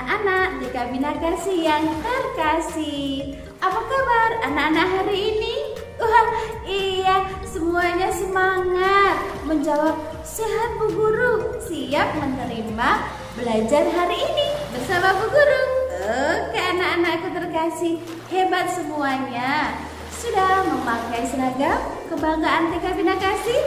Anak-anak TK Bina Kasih yang terkasih, apa kabar anak-anak hari ini? Wah, iya, semuanya semangat menjawab sehat Bu Guru, siap menerima belajar hari ini bersama Bu Guru. Oke anak-anakku terkasih, hebat semuanya. Sudah memakai seragam kebanggaan TK Bina Kasih?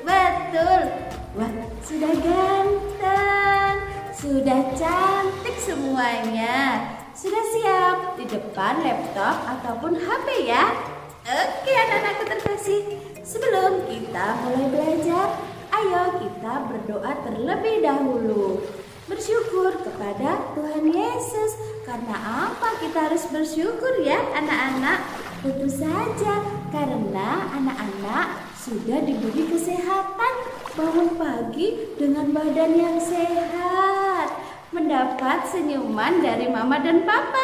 Betul. Wah, sudah ganteng, sudah cantik semuanya. Sudah siap di depan laptop ataupun HP ya? Oke anak-anakku terkasih, sebelum kita mulai belajar, ayo kita berdoa terlebih dahulu. Bersyukur kepada Tuhan Yesus. Karena apa kita harus bersyukur ya anak-anak? Tentu saja karena anak-anak sudah diberi kesehatan, bangun pagi dengan badan yang sehat, mendapat senyuman dari mama dan papa.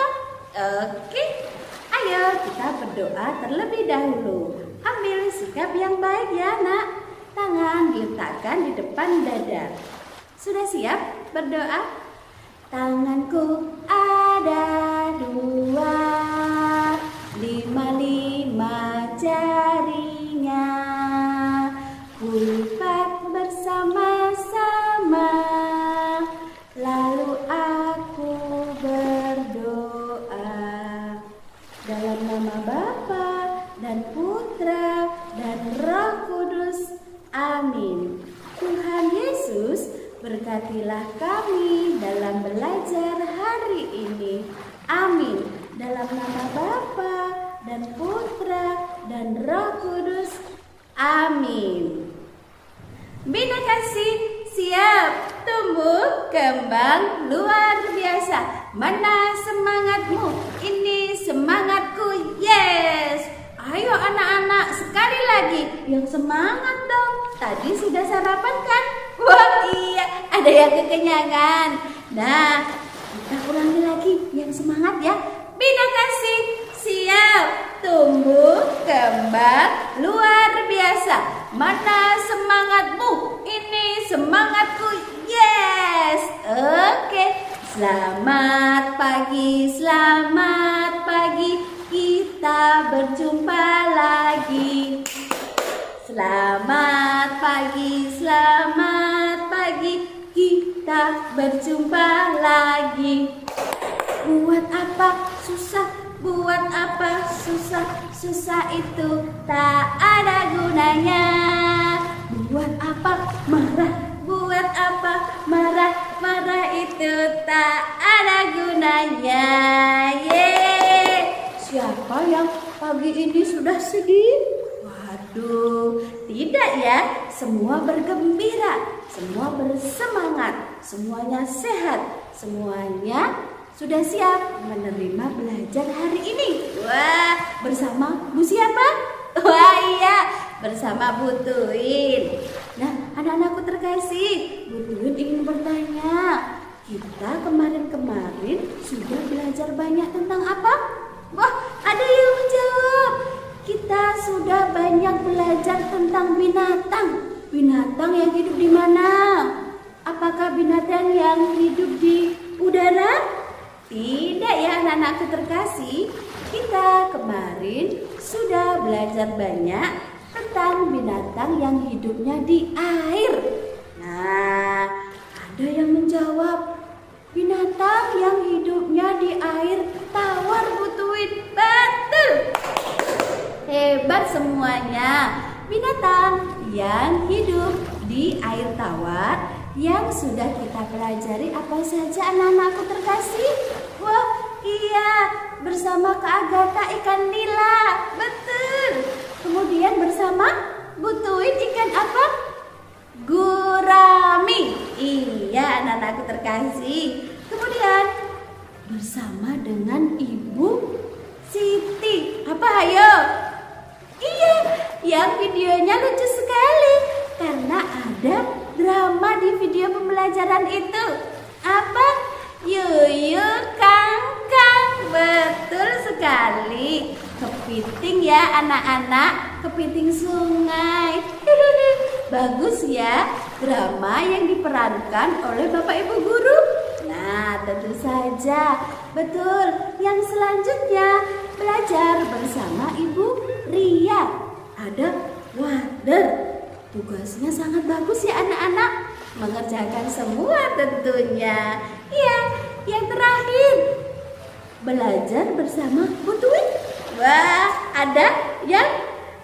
Oke, ayo kita berdoa terlebih dahulu. Ambil sikap yang baik ya nak. Tangan diletakkan di depan dada. Sudah siap berdoa? Tanganku ada dua, lima jarinya, kulipat bersama-sama, lalu aku berdoa dalam nama Bapa dan Putra dan Roh Kudus. Amin. Tuhan Yesus, berkatilah kami dalam belajar hari ini. Amin. Dalam nama Bapa dan Putra dan Roh Kudus. Amin. Bina Kasih siap tumbuh kembang luar biasa. Mana semangatmu? Ini semangatku. Yes. Ayo anak-anak, sekali lagi yang semangat dong. Tadi sudah sarapan kan? Wah iya, ada yang kekenyangan. Nah, kita ulangi lagi yang semangat ya. Bina Kasih siap tumbuh kembang luar biasa. Mana semangatmu? Ini semangatku. Yes. Oke. Selamat pagi, selamat pagi. Kita berjumpa lagi. Selamat pagi, selamat pagi. Kita berjumpa lagi. Buat apa susah? Buat apa susah? Susah itu tak ada gunanya. Buat apa marah? Buat apa marah? Marah itu tak ada gunanya. Yeay. Siapa yang pagi ini sudah sedih? Waduh, tidak ya. Semua bergembira, semua bersemangat, semuanya sehat, semuanya sudah siap menerima belajar hari ini. Wah, bersama Bu siapa? Wah iya, bersama Bu Tuin. Nah, anak-anakku terkasih, Bu Tuin ingin bertanya, kita kemarin-kemarin sudah belajar banyak tentang apa? Wah, ada yang menjawab. Kita sudah banyak belajar tentang binatang. Binatang yang hidup di mana? Apakah binatang yang hidup di udara? Tidak ya anak-anakku terkasih. Kita kemarin sudah belajar banyak tentang binatang yang hidupnya di air. Nah, ada yang menjawab, binatang yang hidupnya di air tawar Bu Tuin. Betul. Hebat semuanya. Binatang yang hidup di air tawar yang sudah kita pelajari apa saja anak-anakku terkasih? Wah iya, bersama Kak Agatha ikan nila. Betul. Kemudian bersama Bu Tuin ikan apa? Gurami. Iya anak-anakku terkasih. Kemudian bersama dengan Ibu Siti. Apa ayo? Iya, yang videonya lucu sekali karena ada drama di video pembelajaran itu. Apa? Yuyu Kangkang. Betul sekali. Kepiting ya anak-anak, kepiting sungai. Bagus ya drama yang diperankan oleh Bapak Ibu guru. Nah, tentu saja. Betul. Yang selanjutnya, belajar bersama Ibu Ria. Ada water. Tugasnya sangat bagus ya anak-anak. Mengerjakan semua tentunya. Iya, yang terakhir, belajar bersama Butuin. Wah, ada yang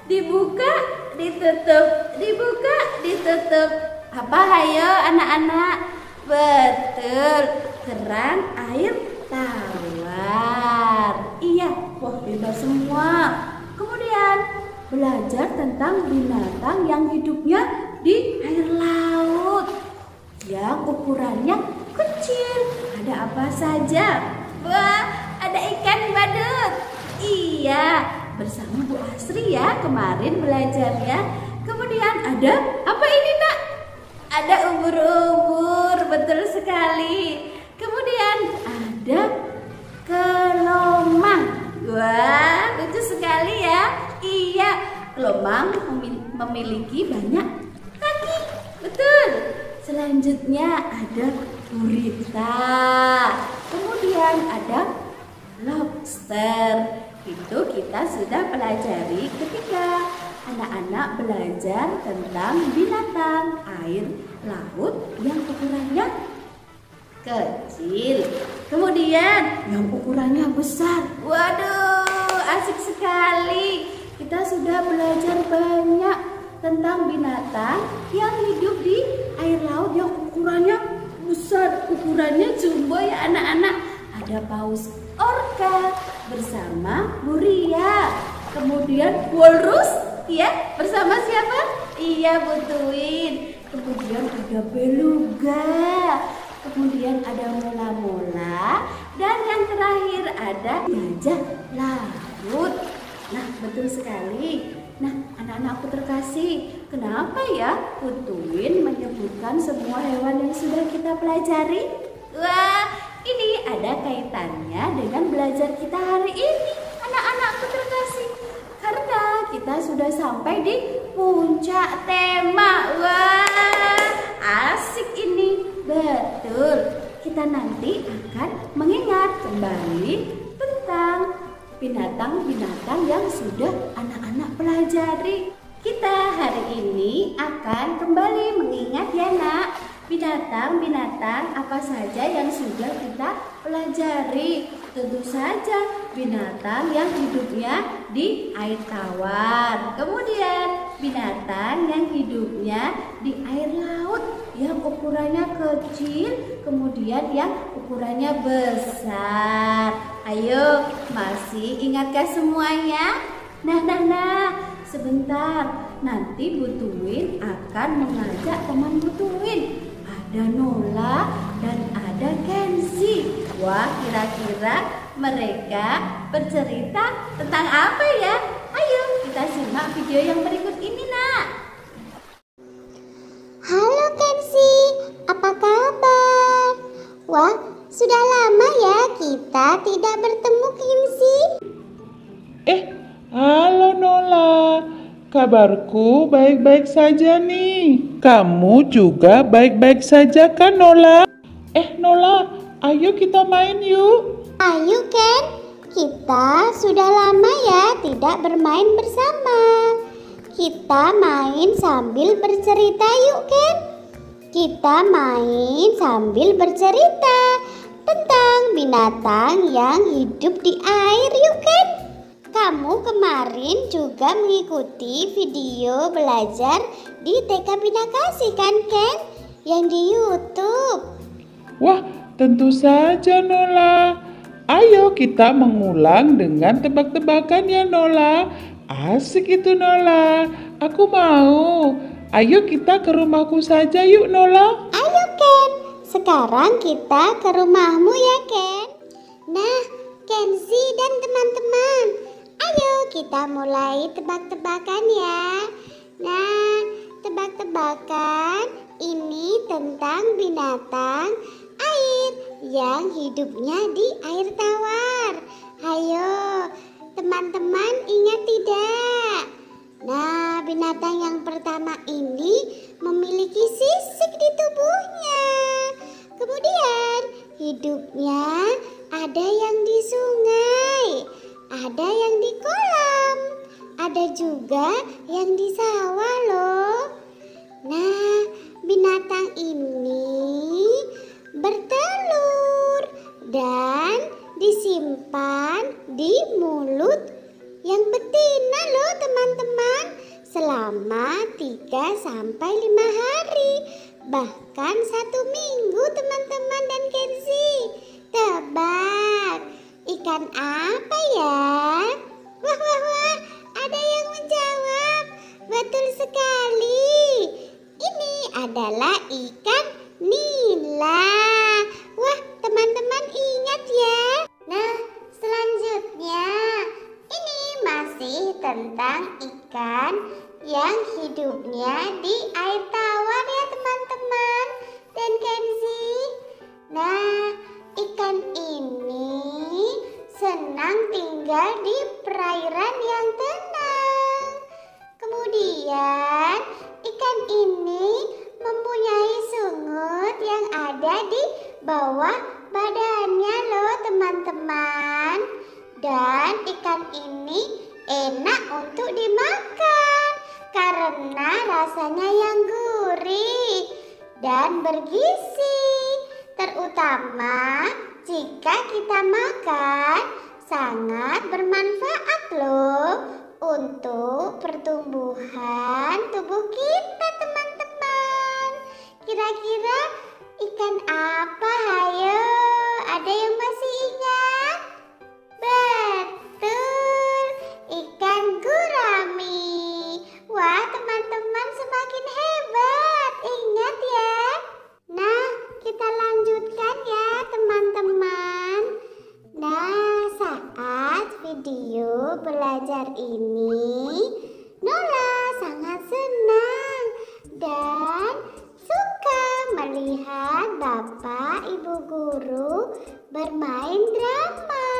dibuka, ditutup, dibuka, ditutup. Apa hayo anak-anak? Betul, keran air tawar. Iya, wah bebas semua. Kemudian belajar tentang binatang yang hidupnya di air laut, yang ukurannya kecil. Ada apa saja? Wah, ada ikan badut. Iya, bersama Bu Asri ya kemarin belajarnya. Kemudian ada apa ini nak? Ada ubur-ubur, betul sekali. Kemudian ada kelomang. Wah, lucu sekali ya. Iya, kelomang memiliki banyak kaki. Betul. Selanjutnya ada gurita. Kemudian ada lobster. Itu kita sudah pelajari ketika anak-anak belajar tentang binatang air laut yang ukurannya kecil. Kemudian yang ukurannya besar. Waduh, asik sekali. Kita sudah belajar banyak tentang binatang yang hidup di air laut yang ukurannya besar, ukurannya jumbo ya anak-anak. Ada paus orca bersama Bu Ria. Kemudian walrus ya bersama siapa? Iya, Butuin. Kemudian ada beluga. Kemudian ada mola-mola. Dan yang terakhir ada gajah laut. Nah, betul sekali. Nah, anak-anakku terkasih, kenapa ya Butuin menyebutkan semua hewan yang sudah kita pelajari? Wah, ini ada kaitannya dengan belajar kita hari ini, anak-anakku terkasih. Karena kita sudah sampai di puncak tema. Wah, asik ini. Betul. Kita nanti akan mengingat kembali tentang binatang-binatang yang sudah anak-anak pelajari. Kita hari ini akan kembali mengingat ya nak, binatang-binatang apa saja yang sudah kita pelajari. Tentu saja binatang yang hidupnya di air tawar. Kemudian binatang yang hidupnya di air laut yang ukurannya kecil, kemudian yang ukurannya besar. Ayo, masih ingatkah semuanya? Nah, sebentar. Nanti Butuin akan mengajak teman Butuin. Ada Nola dan ada Kenzi. Wah, kira-kira mereka bercerita tentang apa ya? Ayo kita simak video yang berikut ini nak. Halo Kenzi, apa kabar? Wah, sudah lama ya kita tidak bertemu Kenzi. Halo Nola. Kabarku baik-baik saja nih. Kamu juga baik-baik saja kan Nola? Nola, ayo kita main yuk. Ayo Ken, kita sudah lama ya tidak bermain bersama. Kita main sambil bercerita yuk Ken. Kita main sambil bercerita tentang binatang yang hidup di air yuk Ken. Kamu kemarin juga mengikuti video belajar di TK Binakasih kan Ken? Yang di YouTube. Wah, tentu saja Nola. Ayo kita mengulang dengan tebak-tebakan ya Nola. Asik itu Nola. Aku mau. Ayo kita ke rumahku saja yuk Nola. Ayo Ken, sekarang kita ke rumahmu ya Ken. Nah, Kenzi dan teman-teman, ayo kita mulai tebak-tebakan ya. Nah, tebak-tebakan ini tentang binatang air yang hidupnya di air tawar. Ayo, teman-teman ingat tidak? Nah, binatang yang pertama ini memiliki sisik di tubuhnya. Kemudian, hidupnya ada yang di sungai, ada yang di kolam, ada juga yang di sawah loh. Nah, binatang ini bertelur dan disimpan di mulut yang betina loh teman-teman, selama 3-5 hari, bahkan 1 minggu teman-teman dan Kenzi. Tebak, ikan apa ya? Wah, wah, wah, ada yang menjawab. Betul sekali. Ini adalah ikan nila. Wah, teman-teman ingat ya. Nah, selanjutnya ini masih tentang ikan yang hidupnya di air tawar ya teman-teman dan Kenzi. Nah, ikan ini senang tinggal di perairan yang tenang. Kemudian ikan ini mempunyai sungut yang ada di bawah badannya loh teman-teman. Dan ikan ini enak untuk dimakan karena rasanya yang gurih dan bergizi. Terutama jika kita makan, sangat bermanfaat loh untuk pertumbuhan tubuh kita teman-teman. Kira-kira ikan apa hayo? Ada yang masih ingat? Betul, ikan gurami. Wah, teman-teman semakin hebat. Ingat ya. Nah, kita lanjutkan ya teman-teman. Nah, saat video belajar ini, Nola sangat senang dan suka melihat Bapak Ibu Guru bermain drama.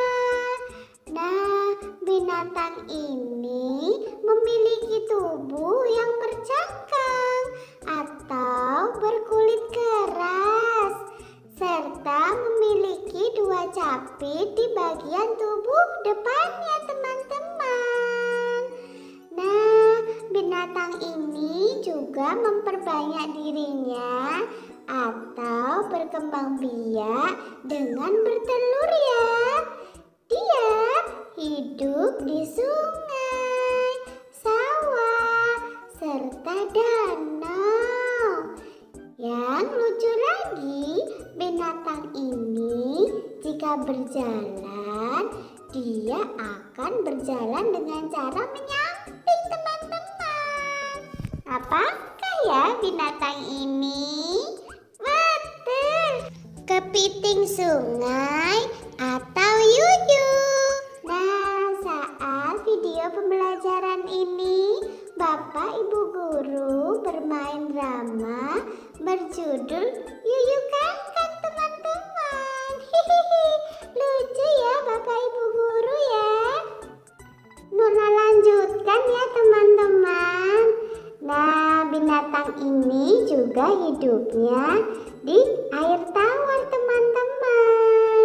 Nah, binatang ini memiliki tubuh yang bercangkang atau berkulit keras, serta memiliki 2 capit di bagian tubuh depannya teman-teman. Nah, binatang ini juga memperbanyak dirinya atau berkembang biak dengan bertelur ya. Dia hidup di sungai, sawah, serta danau. Yang lucu lagi, binatang ini jika berjalan, dia akan berjalan dengan cara menyamping teman-teman. Apakah ya binatang ini? Betul, kepiting sungai atau yuyu. Nah, saat video pembelajaran ini, Bapak Ibu Guru bermain drama berjudul Yuyu Kangkang teman-teman. Hihihi, lucu ya Bapak Ibu Guru ya. Nona lanjutkan ya teman-teman. Nah, binatang ini juga hidupnya di air tawar teman-teman.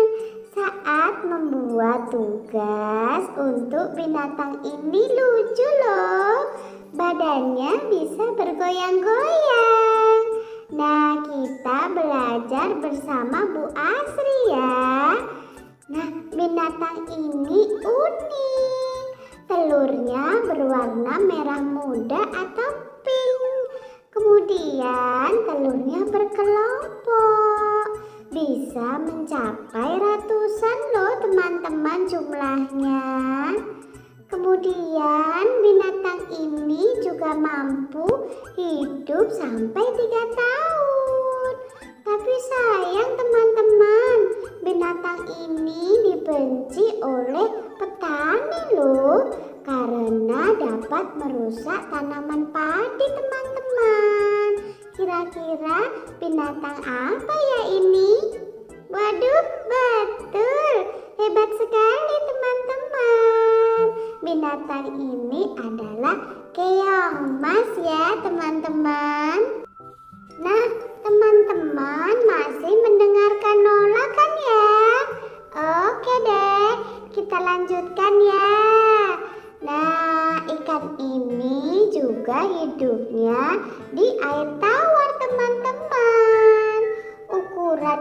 Saat membuat tugas untuk binatang ini lucu loh. Badannya bisa bergoyang-goyang. Nah, kita belajar bersama Bu Asri ya. Nah, binatang ini unik. Telurnya berwarna merah muda atau pink. Kemudian telurnya berkelompok. Bisa mencapai ratusan loh teman-teman jumlahnya. Kemudian binatang ini juga mampu hidup sampai 3 tahun. Tapi sayang teman-teman, binatang ini dibenci oleh petani loh, karena dapat merusak tanaman padi teman-teman. Kira-kira binatang apa ya ini? Waduh, betul, hebat sekali teman-teman. Binatang ini adalah keong mas ya teman-teman. Nah, teman-teman masih mendengarkan Nola kan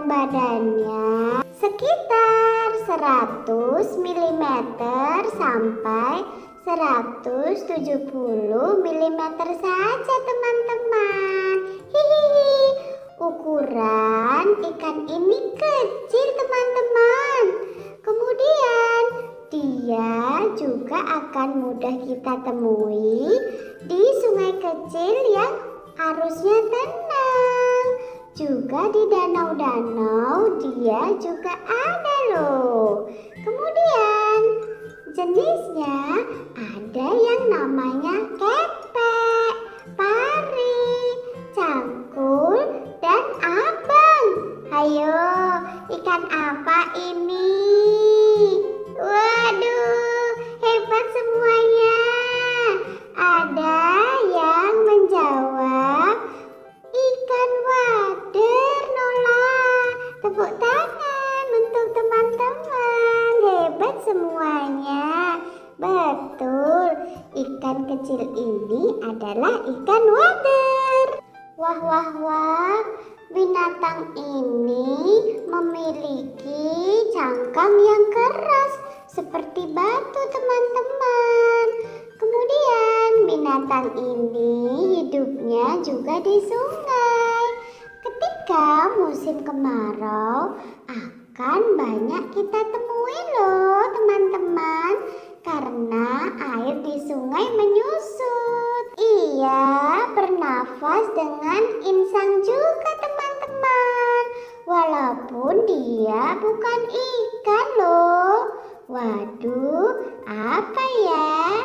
badannya sekitar 100 mm sampai 170 mm saja teman-teman. Hihihi, ukuran ikan ini kecil teman-teman. Kemudian dia juga akan mudah kita temui di sungai kecil yang arusnya tenang. Juga di danau-danau dia juga ada loh. Kemudian jenisnya ada yang namanya kepek, pari, cangkul, dan abang. Ayo, ikan apa ini? Waduh, hebat semuanya. Ada yang menjawab ikan wader, Nola. Tepuk tangan untuk teman-teman. Hebat semuanya. Betul, ikan kecil ini adalah ikan wader. Wah, wah, wah. Binatang ini memiliki cangkang yang keras seperti batu teman-teman. Kemudian binatang ini hidupnya juga di sungai. Ketika musim kemarau akan banyak kita temui loh teman-teman, karena air di sungai menyusut. Ia bernafas dengan insang juga teman-teman, walaupun dia bukan ikan loh. Waduh, apa ya?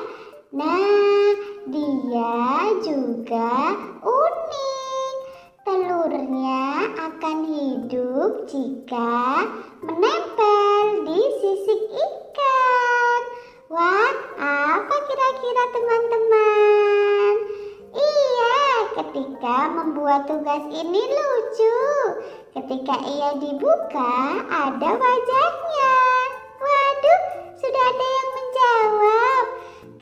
Nah, dia juga unik. Telurnya akan hidup jika menempel di sisik ikan. Wah, apa kira-kira teman-teman? Iya, ketika membuat tugas ini lucu. Ketika ia dibuka, ada wajahnya. Waduh, sudah ada yang menjawab.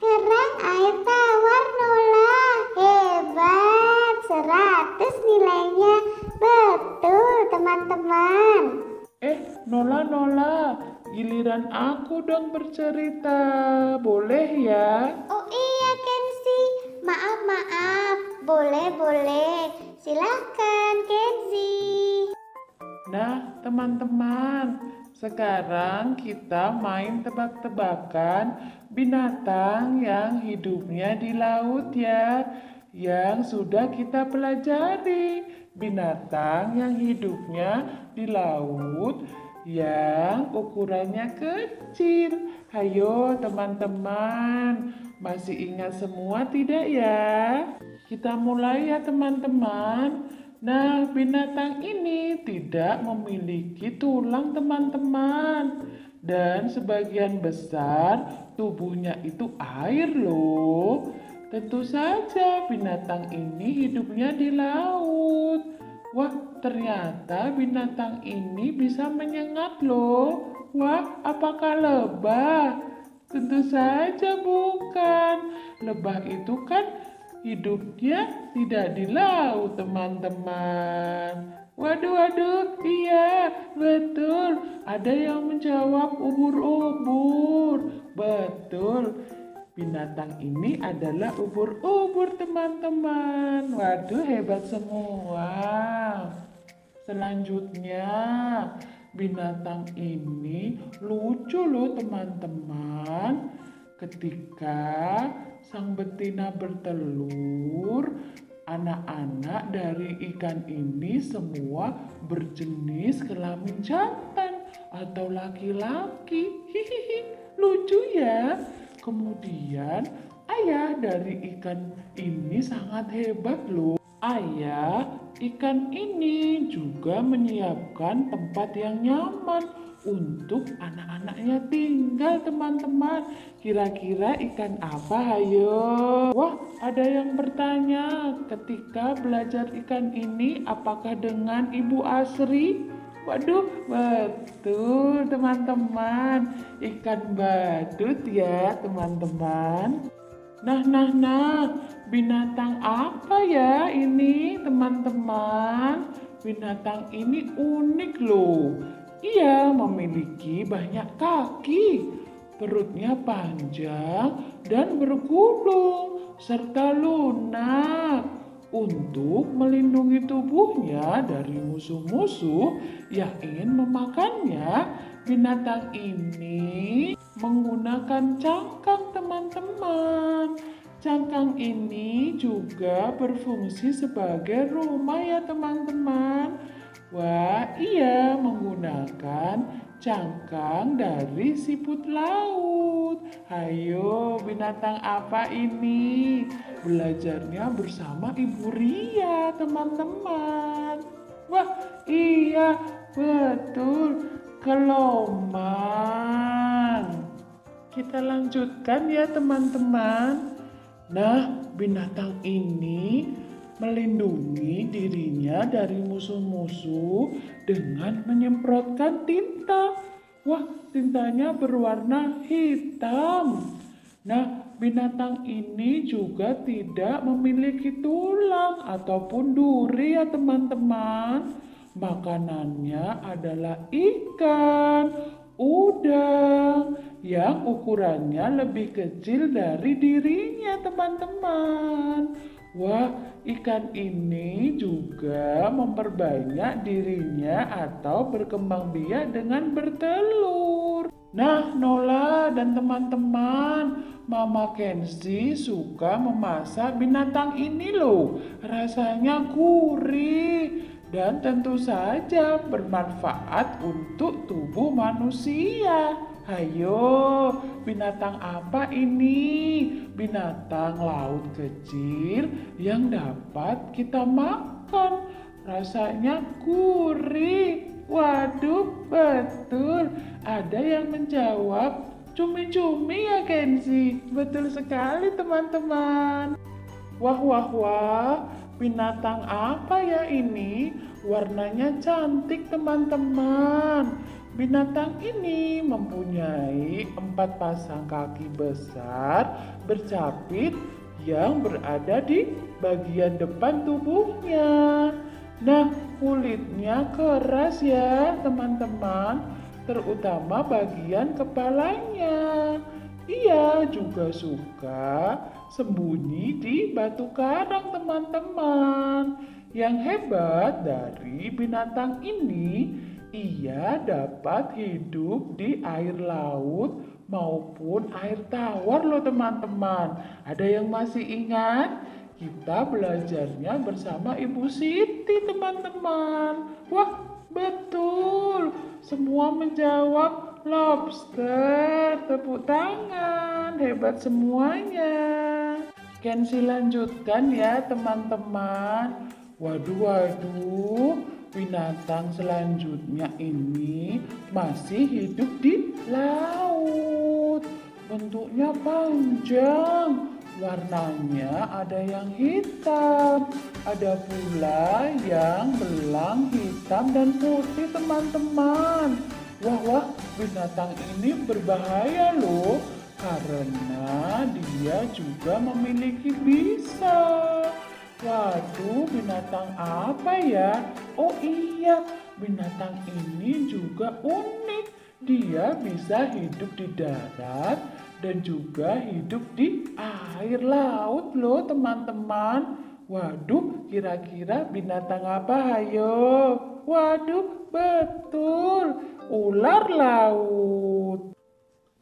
Kerang air tawar, Nola. Hebat, 100 nilainya. Betul, teman-teman. Nola, giliran aku dong bercerita, boleh ya? Oh iya, Kenzi. Maaf. Boleh. Silahkan, Kenzi. Nah, teman-teman, sekarang kita main tebak-tebakan binatang yang hidupnya di laut ya, yang sudah kita pelajari. Binatang yang hidupnya di laut yang ukurannya kecil. Hayo teman-teman, masih ingat semua tidak ya? Kita mulai ya teman-teman. Nah, binatang ini tidak memiliki tulang teman-teman, dan sebagian besar tubuhnya itu air loh. Tentu saja binatang ini hidupnya di laut. Wah, ternyata binatang ini bisa menyengat loh. Wah, apakah lebah? Tentu saja bukan. Lebah itu kan hidupnya tidak di laut, teman-teman. Waduh, iya, betul. Ada yang menjawab ubur-ubur. Betul. Binatang ini adalah ubur-ubur, teman-teman. Waduh, hebat semua. Selanjutnya, binatang ini lucu loh, teman-teman. Ketika sang betina bertelur, anak-anak dari ikan ini semua berjenis kelamin jantan atau laki-laki. Hihihi, lucu ya. Kemudian ayah dari ikan ini sangat hebat loh. Ayah ikan ini juga menyiapkan tempat yang nyaman untuk anak-anaknya tinggal, teman-teman. Kira-kira ikan apa, hayo? Wah, ada yang bertanya ketika belajar ikan ini, apakah dengan Ibu Asri? Waduh, betul teman-teman. Ikan badut ya teman-teman. Nah, binatang apa ya ini teman-teman? binatang ini unik loh. Ia memiliki banyak kaki, perutnya panjang dan bergulung, serta lunak untuk melindungi tubuhnya dari musuh-musuh yang ingin memakannya. Binatang ini menggunakan cangkang, teman-teman. Cangkang ini juga berfungsi sebagai rumah ya teman-teman. Wah, ia menggunakan cangkang dari siput laut. Ayo, binatang apa ini? Belajarnya bersama Ibu Ria, teman-teman. Wah, iya, betul. Keloman. Kita lanjutkan ya, teman-teman. Nah, binatang ini melindungi dirinya dari musuh-musuh dengan menyemprotkan tinta. Wah, tintanya berwarna hitam. Nah, binatang ini juga tidak memiliki tulang ataupun duri ya teman-teman. Makanannya adalah ikan, udang yang ukurannya lebih kecil dari dirinya teman-teman. Wah, ikan ini juga memperbanyak dirinya atau berkembang biak dengan bertelur. Nah, Nola dan teman-teman, Mama Kenzi suka memasak binatang ini loh. Rasanya gurih dan tentu saja bermanfaat untuk tubuh manusia. Ayo, binatang apa ini? Binatang laut kecil yang dapat kita makan. Rasanya gurih. Waduh, betul. Ada yang menjawab cumi-cumi ya Kenzi. Betul sekali teman-teman. Wah, wah, wah. Binatang apa ya ini? Warnanya cantik teman-teman. Binatang ini mempunyai 4 pasang kaki besar bercapit yang berada di bagian depan tubuhnya. Nah, kulitnya keras ya teman-teman, terutama bagian kepalanya. Ia juga suka sembunyi di batu karang teman-teman. Yang hebat dari binatang ini, ia dapat hidup di air laut maupun air tawar loh teman-teman. Ada yang masih ingat? Kita belajarnya bersama Ibu Siti teman-teman. Wah, betul. Semua menjawab lobster. Tepuk tangan. Hebat semuanya. Kenzi lanjutkan ya teman-teman. Waduh. Binatang selanjutnya ini masih hidup di laut. Bentuknya panjang, warnanya ada yang hitam, ada pula yang belang hitam dan putih teman-teman. Wah, binatang ini berbahaya loh, karena dia juga memiliki bisa. Waduh, binatang apa ya? Oh iya, binatang ini juga unik. Dia bisa hidup di darat dan juga hidup di air laut loh teman-teman. Waduh, kira-kira binatang apa ayo? Waduh, betul, ular laut.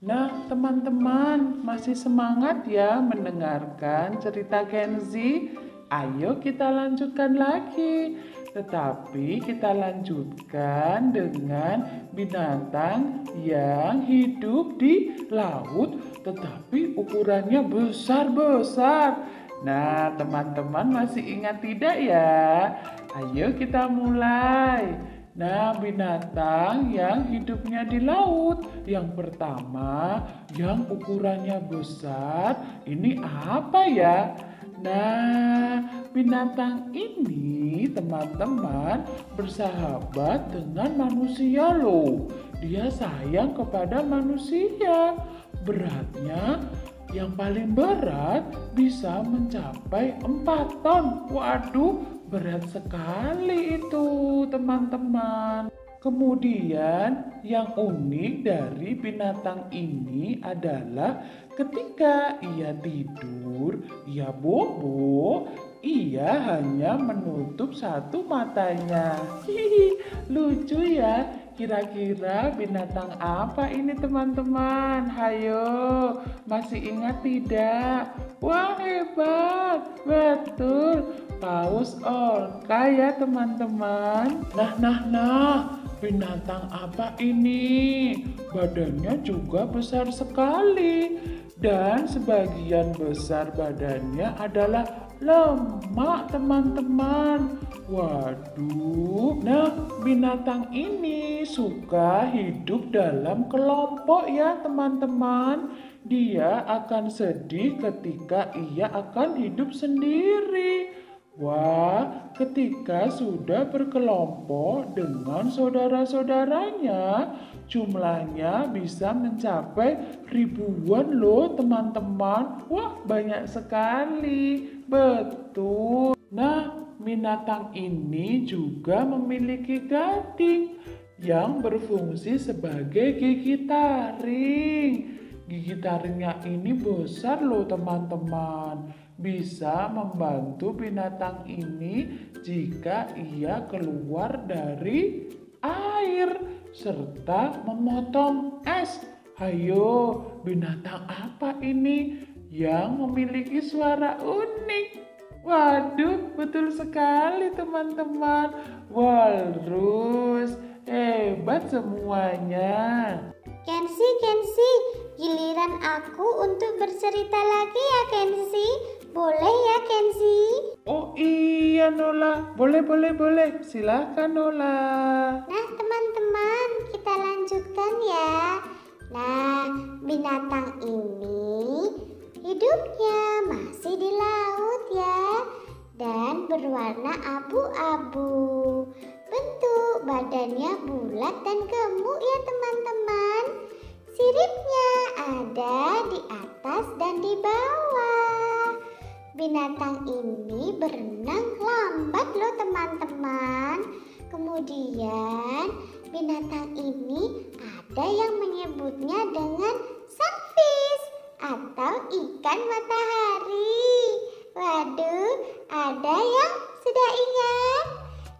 Nah, teman-teman, masih semangat ya mendengarkan cerita Kenzi? Ayo kita lanjutkan lagi. Tetapi kita lanjutkan dengan binatang yang hidup di laut tetapi ukurannya besar-besar. Nah, teman-teman masih ingat tidak ya? Ayo kita mulai. Nah, binatang yang hidupnya di laut. Yang pertama, yang ukurannya besar, ini apa ya? Nah, binatang ini teman-teman bersahabat dengan manusia loh. Dia sayang kepada manusia. Beratnya yang paling berat bisa mencapai 4 ton. Waduh, berat sekali itu. teman-teman. Kemudian yang unik dari binatang ini adalah ketika ia tidur, ia bobo, ia hanya menutup satu matanya. Hihi, lucu ya. Kira-kira binatang apa ini teman-teman? Hayo, masih ingat tidak? Wah, hebat. Betul. Paus orca ya teman-teman. Nah, binatang apa ini? Badannya juga besar sekali. Dan sebagian besar badannya adalah lemak teman-teman. Waduh, nah binatang ini suka hidup dalam kelompok ya teman-teman. Dia akan sedih ketika ia akan hidup sendiri. Wah, ketika sudah berkelompok dengan saudara-saudaranya, jumlahnya bisa mencapai ribuan loh teman-teman. Wah, banyak sekali. Betul. Nah, binatang ini juga memiliki gading yang berfungsi sebagai gigi taring. Gigi taringnya ini besar loh teman-teman. Bisa membantu binatang ini jika ia keluar dari air serta memotong es. Hayo, binatang apa ini yang memiliki suara unik? Waduh, betul sekali teman-teman. Walrus, hebat semuanya. Kenzi, giliran aku untuk bercerita lagi ya Kenzi. Boleh ya Kenzi? Oh iya Nola, boleh. Silakan Nola. Nah teman-teman, kita lanjutkan ya. Nah, binatang ini hidupnya masih di laut ya. Dan berwarna abu-abu. Bentuk badannya bulat dan gemuk ya teman-teman. Siripnya ada di atas dan di bawah. Binatang ini berenang lambat loh teman-teman. Kemudian binatang ini ada yang menyebutnya dengan sunfish atau ikan matahari. Waduh, ada yang sudah ingat?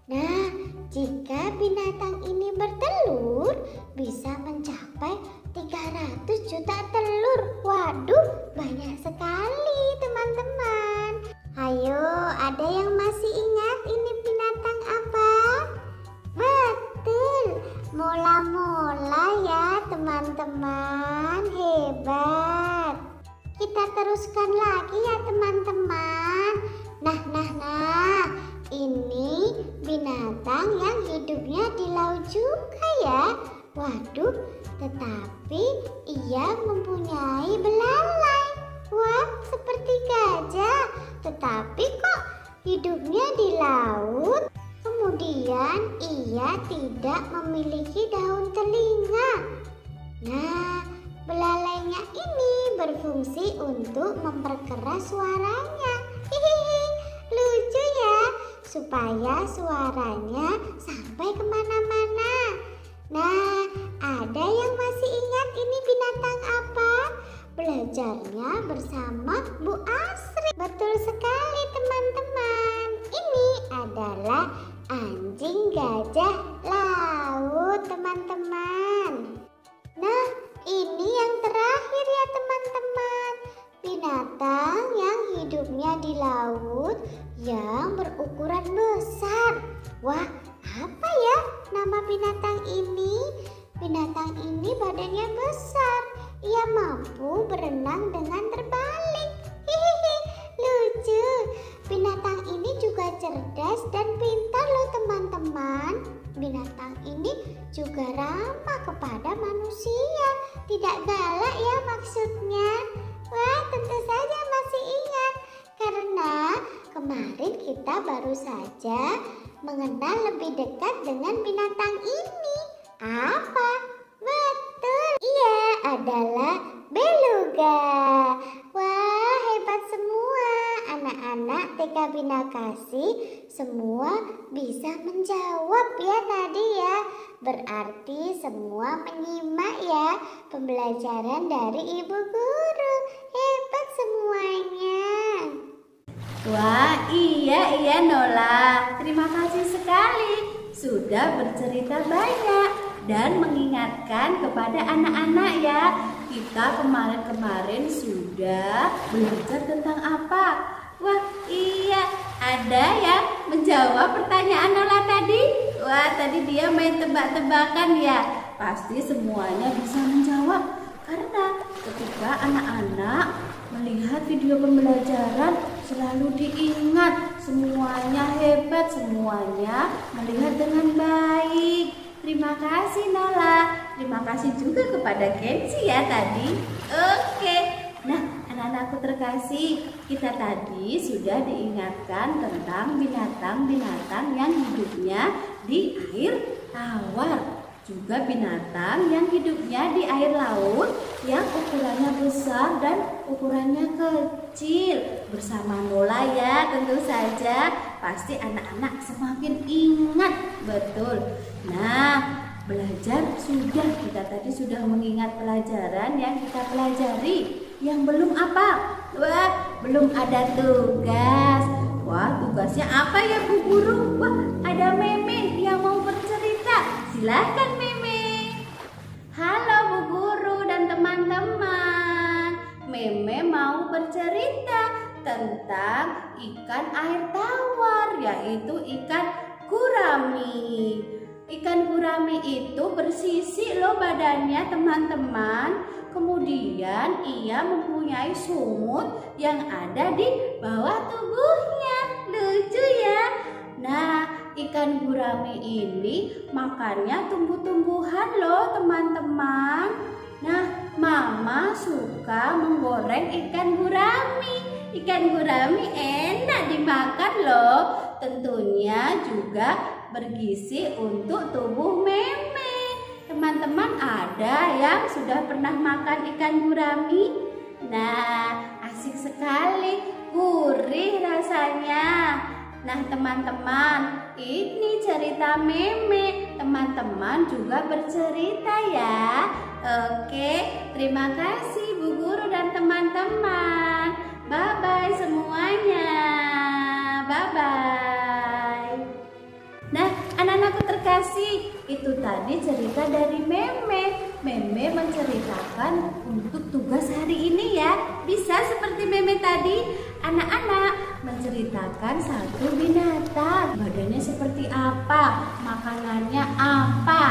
Nah, jika binatang ini bertelur, bisa mencapai 300 juta telur. Waduh, banyak sekali teman-teman. Ayo, ada yang masih ingat ini binatang apa? Betul, mola-mola ya teman-teman. Hebat. Kita teruskan lagi ya teman-teman. Nah. Ini binatang yang hidupnya di laut juga ya. Waduh, tetapi ia mempunyai belalai. Wah, seperti gajah. Tetapi kok hidupnya di laut? Kemudian ia tidak memiliki daun telinga. Nah, belalainya ini berfungsi untuk memperkeras suaranya. Hihihi, lucu ya, supaya suaranya sampai kemana-mana. Nah, ada yang masih ingat ini binatang apa? Belajarnya bersama Bu Asri. Betul sekali teman-teman. Ini adalah anjing gajah laut teman-teman. Nah, ini yang terakhir ya teman-teman. Binatang yang hidupnya di laut yang berukuran besar. Wah, apa ya nama binatang ini? Binatang ini badannya besar. Ia mampu berenang dengan terbalik. Hihihi, lucu. Binatang ini juga cerdas dan pintar loh teman-teman. Binatang ini juga ramah kepada manusia. Tidak galak ya maksudnya. Wah, tentu saja masih ingat. Karena kemarin kita baru saja mengenal lebih dekat dengan binatang ini. Apa? Betul, ia adalah beluga. Wah, hebat semua. Anak-anak TK Bina Kasih semua bisa menjawab ya tadi ya. Berarti semua menyimak ya pembelajaran dari Ibu Guru. Hebat semuanya. Wah, iya Nola. Terima kasih sekali sudah bercerita banyak dan mengingatkan kepada anak-anak ya. Kita kemarin-kemarin sudah belajar tentang apa? Wah, iya, ada yang menjawab pertanyaan Nola tadi. Wah, tadi dia main tebak-tebakan ya. Pasti semuanya bisa menjawab. Karena ketika anak-anak melihat video pembelajaran selalu diingat, semuanya hebat, semuanya melihat dengan baik. Terima kasih Nola. Terima kasih juga kepada Kenzi ya tadi. Oke. Nah, anak-anakku terkasih, kita tadi sudah diingatkan tentang binatang-binatang yang hidupnya di air tawar. Juga binatang yang hidupnya di air laut yang ukurannya besar dan ukurannya kecil. Bersama Nola ya, tentu saja. Pasti anak-anak semakin ingat, betul. Nah, belajar sudah, kita tadi sudah mengingat pelajaran yang kita pelajari. Yang belum apa? Wah, belum ada tugas. Wah, tugasnya apa ya Bu Guru? Wah, ada Meme yang mau bercerita. Silahkan Meme. Halo Bu Guru dan teman-teman. Meme mau bercerita tentang ikan air tawar, yaitu ikan gurami. Ikan gurami itu bersisik loh badannya teman-teman. Kemudian ia mempunyai sumut yang ada di bawah tubuhnya. Lucu ya. Nah, ikan gurami ini makannya tumbuh-tumbuhan loh teman-teman. Nah, Mama suka menggoreng ikan gurami. Ikan gurami enak dimakan loh. Tentunya juga bergizi untuk tubuh Meme. Teman-teman ada yang sudah pernah makan ikan gurami? Nah, asik sekali, gurih rasanya. Nah teman-teman, ini cerita Meme. Teman-teman juga bercerita ya. Oke, terima kasih Bu Guru dan teman-teman. Bye-bye semuanya. Bye-bye. Nah, anak-anakku terkasih, itu tadi cerita dari Meme. Meme menceritakan untuk tugas hari ini ya. Bisa seperti Meme tadi, anak-anak menceritakan satu binatang. Badannya seperti apa, makanannya apa.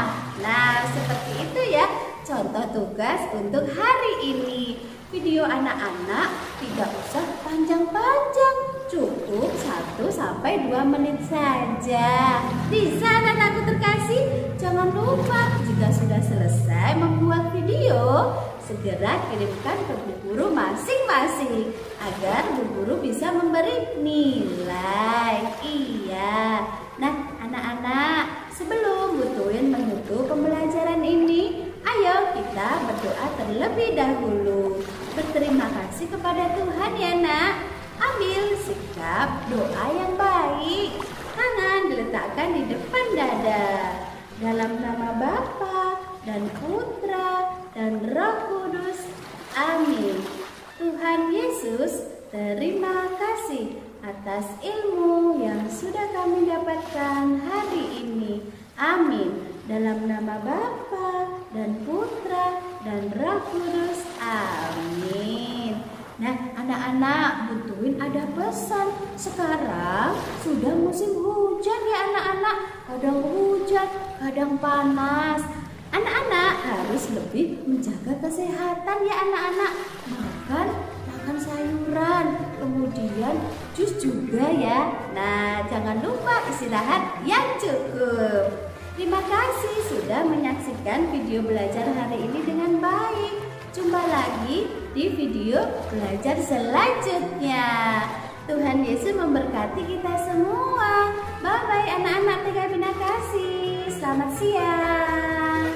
Nah, seperti itu ya contoh tugas untuk hari ini. Video anak-anak tidak usah panjang-panjang, cukup 1-2 menit saja. Bisa anak-anakku terkasih? Jangan lupa jika sudah selesai membuat video, segera kirimkan ke Bu Guru masing-masing agar Bu Guru bisa memberi nilai. Iya. Nah, anak-anak, sebelum Bu Tuin menutup pembelajaran ini, ayo kita berdoa terlebih dahulu. Berterima kasih kepada Tuhan ya nak. Ambil sikap doa yang baik. Tangan diletakkan di depan dada. Dalam nama Bapa dan Putra dan Roh Kudus. Amin. Tuhan Yesus, terima kasih atas ilmu yang sudah kami dapatkan hari ini. Amin. Dalam nama Bapa dan Putra dan Roh Kudus. Amin. Nah, anak-anak, Bu Tuin ada pesan. Sekarang sudah musim hujan ya anak-anak. Kadang hujan, kadang panas. Anak-anak harus lebih menjaga kesehatan ya anak-anak. Makan sayuran, kemudian jus juga ya. Nah, jangan lupa istirahat yang cukup. Terima kasih sudah menyaksikan video belajar hari ini dengan baik. Jumpa lagi di video belajar selanjutnya. Tuhan Yesus memberkati kita semua. Bye-bye anak-anak Tiga Bina Kasih. Selamat siang.